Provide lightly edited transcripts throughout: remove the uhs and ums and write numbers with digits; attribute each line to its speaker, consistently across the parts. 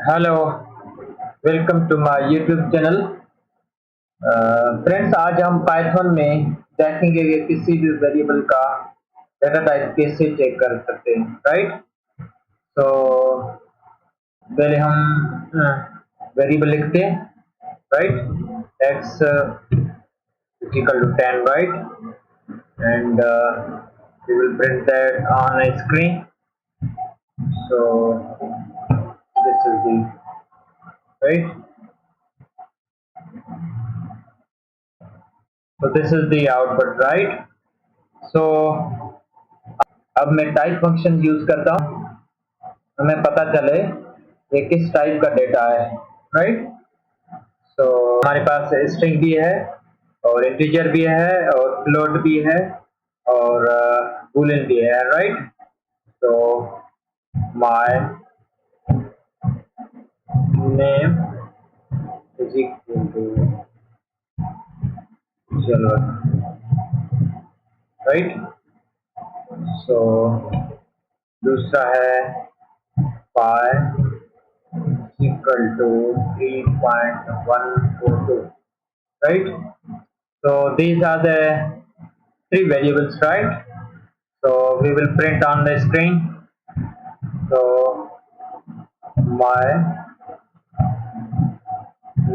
Speaker 1: Hello, welcome to my YouTube channel. Friends, आज हम Python में देखेंगे कि किसी भी वेरिएबल का डेटा टाइप कैसे चेक कर सकते हैं, राइट। तो पहले हम वेरिएबल लिखते हैं, right. x is equal to 10, right, and we will print that on a screen. So this is the right. So this is the output, right. So अब मैं टाइप फंक्शन यूज करता हूँ, हमें पता चले ये किस टाइप का डेटा है, राइट। सो हमारे पास स्ट्रिंग भी है और इंटीजर भी है और फ्लोट भी है और बूलियन भी है, राइट। तो my name is equal to चलो, राइट। सो दूसरा है पाई equal to 3.142, right. So these are the three variables, right. So we will print on the screen. So my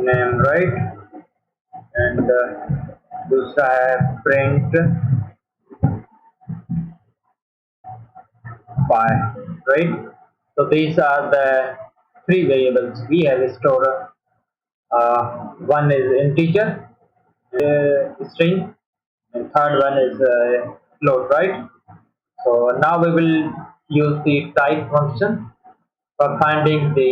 Speaker 1: name, right, and दूसरा है print pi, right. So these are the three variables we have stored. One is integer, string, and third one is float, right. So now we will use the type function for finding the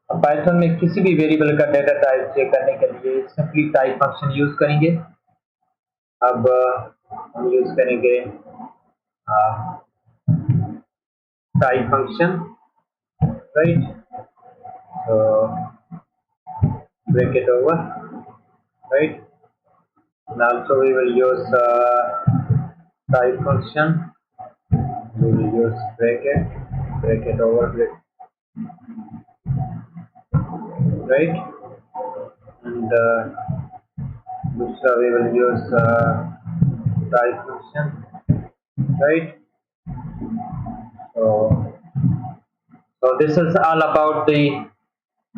Speaker 1: Python में किसी भी variable का data type check करने के लिए simply type function use करेंगे। अब हम यूज करेंगे टाइप फंक्शन, राइट। तो break it over, right, and also we will use type function. We will use break it over, right, and we will use type function, right. So this is all about the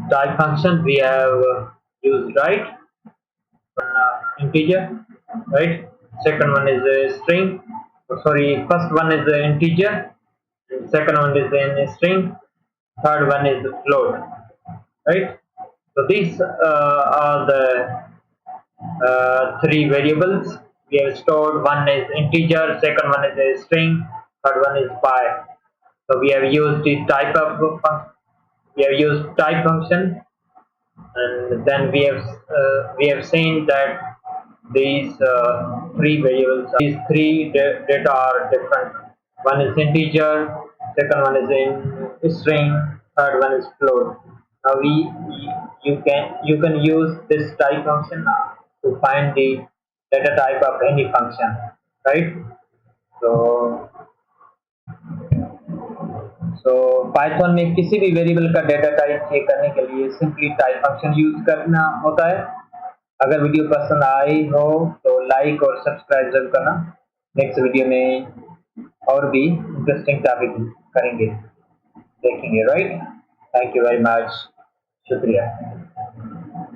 Speaker 1: type function we have used, right. Integer, right. Second one is a string. Sorry, first one is the integer, second one is in string, third one is the float, right. So these are the three variables we have stored. One is integer, second one is a string, third one is pi. So we have used the type function, and then we have seen that these three variables, these three data are different. One is integer, second one is in string, third one is float. Now you can use this type function to find the data type of any function, right. So so Python में किसी भी variable का data type check करने के लिए simply type function use करना होता है। अगर वीडियो पसंद आई हो तो लाइक और सब्सक्राइब जरूर करना। नेक्स्ट वीडियो में और भी इंटरेस्टिंग टॉपिक करेंगे, देखेंगे, right. Thank you very much, शुक्रिया।